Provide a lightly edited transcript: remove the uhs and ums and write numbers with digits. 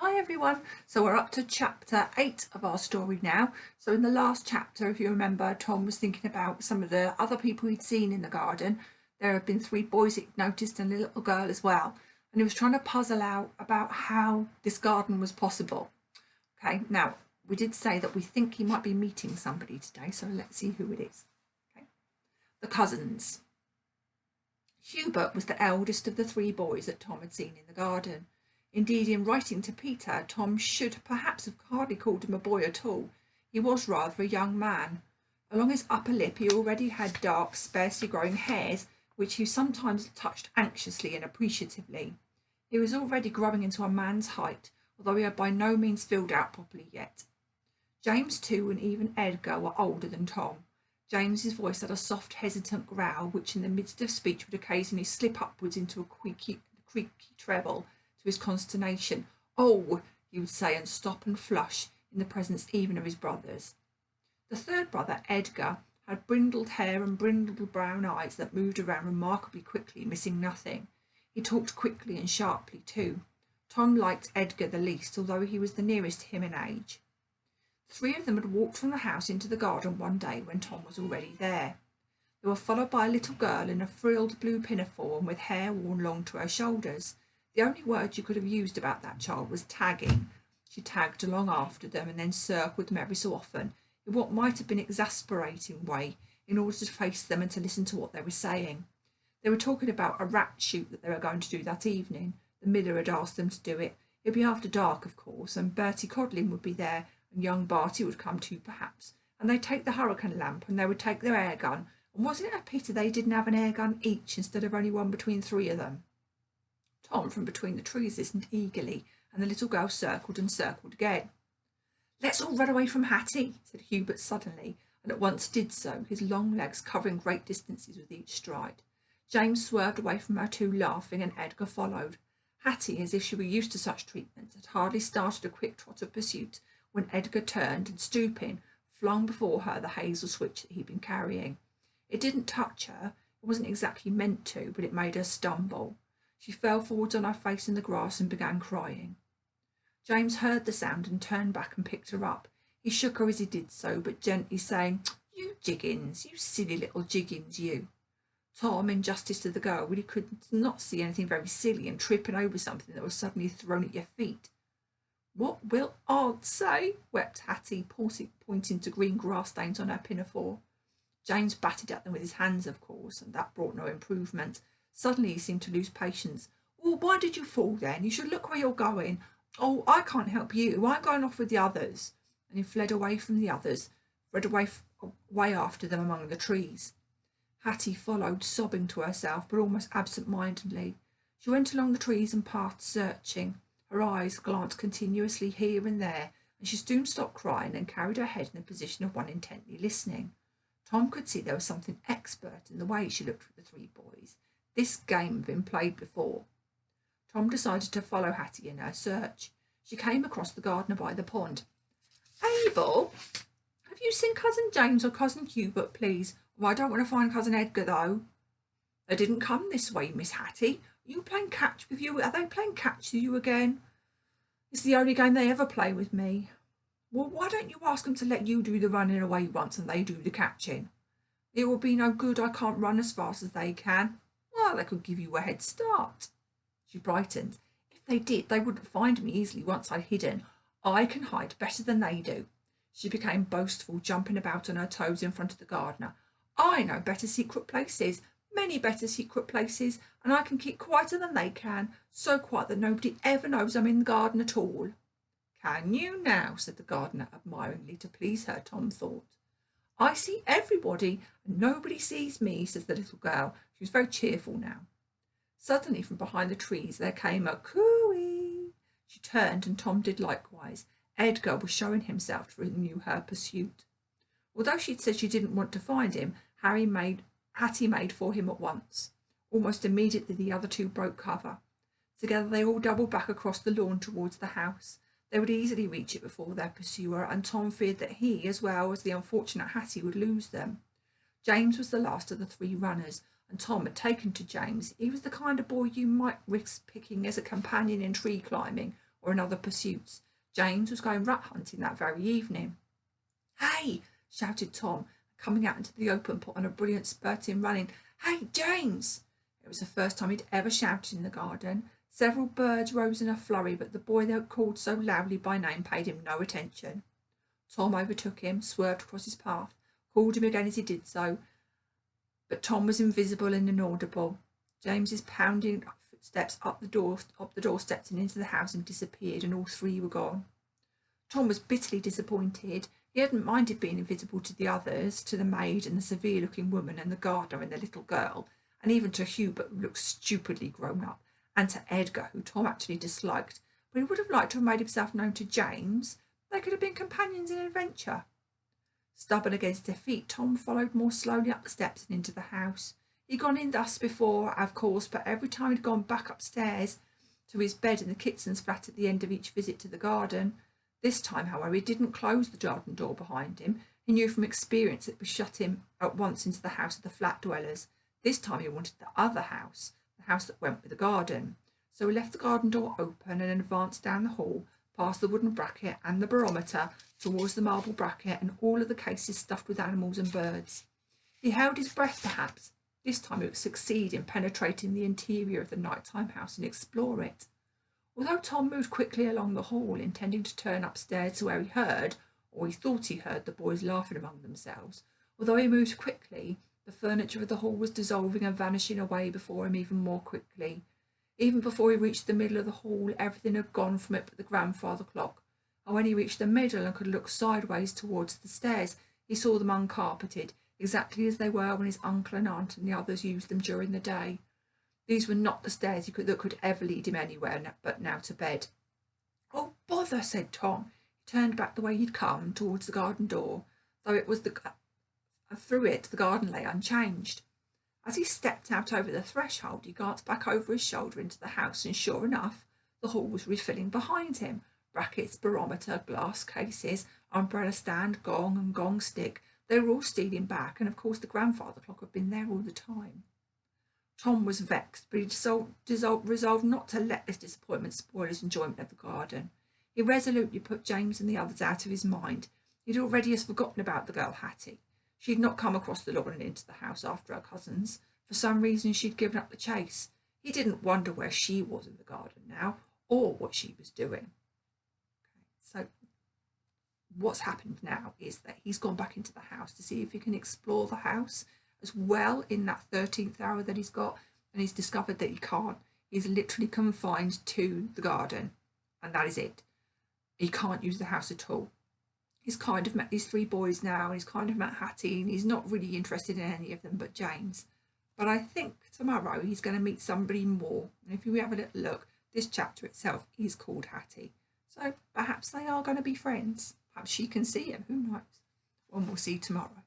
Hi everyone, so we're up to chapter 8 of our story now. So in the last chapter, if you remember, Tom was thinking about some of the other people he'd seen in the garden. There had been 3 boys he'd noticed and a little girl as well. And he was trying to puzzle out about how this garden was possible. Okay, now we did say that we think he might be meeting somebody today, so let's see who it is. Okay. The cousins. Hubert was the eldest of the 3 boys that Tom had seen in the garden. Indeed, in writing to Peter, Tom should perhaps have hardly called him a boy at all. He was rather a young man. Along his upper lip he already had dark, sparsely growing hairs, which he sometimes touched anxiously and appreciatively. He was already growing into a man's height, although he had by no means filled out properly yet. James, too, and even Edgar were older than Tom. James's voice had a soft, hesitant growl, which in the midst of speech would occasionally slip upwards into a creaky treble, to his consternation. "Oh," he would say, and stop and flush in the presence even of his brothers. The third brother, Edgar, had brindled hair and brindled brown eyes that moved around remarkably quickly, missing nothing. He talked quickly and sharply too. Tom liked Edgar the least, although he was the nearest to him in age. The 3 of them had walked from the house into the garden one day when Tom was already there. They were followed by a little girl in a frilled blue pinafore and with hair worn long to her shoulders. The only word you could have used about that child was tagging. She tagged along after them and then circled them every so often, in what might have been an exasperating way, in order to face them and to listen to what they were saying. They were talking about a rat shoot that they were going to do that evening. The miller had asked them to do it. It'd be after dark, of course, and Bertie Codlin would be there, and young Barty would come too, perhaps, and they'd take the hurricane lamp, and they would take their air gun, and wasn't it a pity they didn't have an air gun each instead of only one between 3 of them? Tom from between the trees listened eagerly, and the little girl circled and circled again. "Let's all run away from Hattie," said Hubert suddenly, and at once did so, his long legs covering great distances with each stride. James swerved away from her too, laughing, and Edgar followed. Hattie, as if she were used to such treatment, had hardly started a quick trot of pursuit when Edgar turned and, stooping, flung before her the hazel switch that he'd been carrying. It didn't touch her, it wasn't exactly meant to, but it made her stumble. She fell forwards on her face in the grass and began crying. James heard the sound and turned back and picked her up. He shook her as he did so, but gently saying, "You Jiggins, you silly little Jiggins, you." Tom, in justice to the girl, really could not see anything very silly in tripping over something that was suddenly thrown at your feet. "What will aunt say?" wept Hattie, pointing to green grass stains on her pinafore. James batted at them with his hands, of course, and that brought no improvement. Suddenly he seemed to lose patience. "Well, why did you fall then? You should look where you're going." "Oh, I can't help you. I'm going off with the others." And he fled away from the others, away after them among the trees. Hattie followed, sobbing to herself, but almost absent-mindedly. She went along the trees and paths, searching. Her eyes glanced continuously here and there, and she soon stopped crying and carried her head in the position of one intently listening. Tom could see there was something expert in the way she looked at the 3 boys. This game had been played before. Tom decided to follow Hattie in her search. She came across the gardener by the pond. "Abel, have you seen Cousin James or Cousin Hubert, please? Oh, I don't want to find Cousin Edgar, though." "They didn't come this way, Miss Hattie. Are you playing catch with you? Are they playing catch with you again?" "It's the only game they ever play with me." "Well, why don't you ask them to let you do the running away once and they do the catching?" "It will be no good. I can't run as fast as they can." "Well, they could give you a head start." She brightened. "If they did, they wouldn't find me easily once I'd hidden. I can hide better than they do." She became boastful, jumping about on her toes in front of the gardener. "I know better secret places, many better secret places, and I can keep quieter than they can, so quiet that nobody ever knows I'm in the garden at all." "Can you now?" said the gardener admiringly, to please her, Tom thought. "I see everybody, and nobody sees me," says the little girl. She was very cheerful now. Suddenly from behind the trees there came a cooey. She turned, and Tom did likewise. Edgar was showing himself to renew her pursuit. Although she'd said she didn't want to find him, Hattie made for him at once. Almost immediately the other 2 broke cover. Together they all doubled back across the lawn towards the house. They would easily reach it before their pursuer, and Tom feared that he, as well as the unfortunate Hattie, would lose them. James was the last of the 3 runners, and Tom had taken to James. He was the kind of boy you might risk picking as a companion in tree climbing, or in other pursuits. James was going rat hunting that very evening. "Hey!" shouted Tom, coming out into the open, put on a brilliant spurting running. "Hey, James!" It was the first time he'd ever shouted in the garden. Several birds rose in a flurry, but the boy they had called so loudly by name paid him no attention. Tom overtook him, swerved across his path, called him again as he did so, but Tom was invisible and inaudible. James's pounding footsteps up the doorsteps and into the house and disappeared, and all three were gone. Tom was bitterly disappointed. He hadn't minded being invisible to the others, to the maid and the severe-looking woman and the gardener and the little girl, and even to Hubert, who looked stupidly grown up, and to Edgar, who Tom actually disliked, but he would have liked to have made himself known to James. They could have been companions in adventure. Stubborn against defeat, Tom followed more slowly up the steps and into the house. He'd gone in thus before, of course, but every time he'd gone back upstairs to his bed in the Kitson's flat at the end of each visit to the garden. This time, however, he didn't close the garden door behind him. He knew from experience it would shut him at once into the house of the flat dwellers. This time he wanted the other house, the house that went with the garden. So he left the garden door open and advanced down the hall, past the wooden bracket and the barometer, towards the marble bracket and all of the cases stuffed with animals and birds. He held his breath, perhaps. This time he would succeed in penetrating the interior of the nighttime house and explore it. Although Tom moved quickly along the hall, intending to turn upstairs to where he heard, or he thought he heard, the boys laughing among themselves, although he moved quickly, the furniture of the hall was dissolving and vanishing away before him even more quickly. Even before he reached the middle of the hall, everything had gone from it but the grandfather clock, and when he reached the middle and could look sideways towards the stairs, he saw them uncarpeted, exactly as they were when his uncle and aunt and the others used them during the day. These were not the stairs that could ever lead him anywhere but now to bed. "Oh, bother," said Tom. He turned back the way he'd come, towards the garden door, though it was through it the garden lay unchanged. As he stepped out over the threshold, he glanced back over his shoulder into the house, and sure enough, the hall was refilling behind him. Brackets, barometer, glass cases, umbrella stand, gong and gong stick, they were all stealing back, and of course the grandfather clock had been there all the time. Tom was vexed, but he resolved not to let this disappointment spoil his enjoyment of the garden. He resolutely put James and the others out of his mind. He'd already forgotten about the girl Hattie. She had not come across the lawn and into the house after her cousins. For some reason she'd given up the chase. He didn't wonder where she was in the garden now, or what she was doing. So what's happened now is that he's gone back into the house to see if he can explore the house as well in that 13th hour that he's got, and he's discovered that he can't. He's literally confined to the garden, and that is it. He can't use the house at all. He's kind of met these three boys now, and he's kind of met Hattie, and he's not really interested in any of them but James. But I think tomorrow he's going to meet somebody more, and if we have a little look, this chapter itself is called Hattie. So perhaps they are going to be friends. Perhaps she can see him, who knows? One we'll see tomorrow.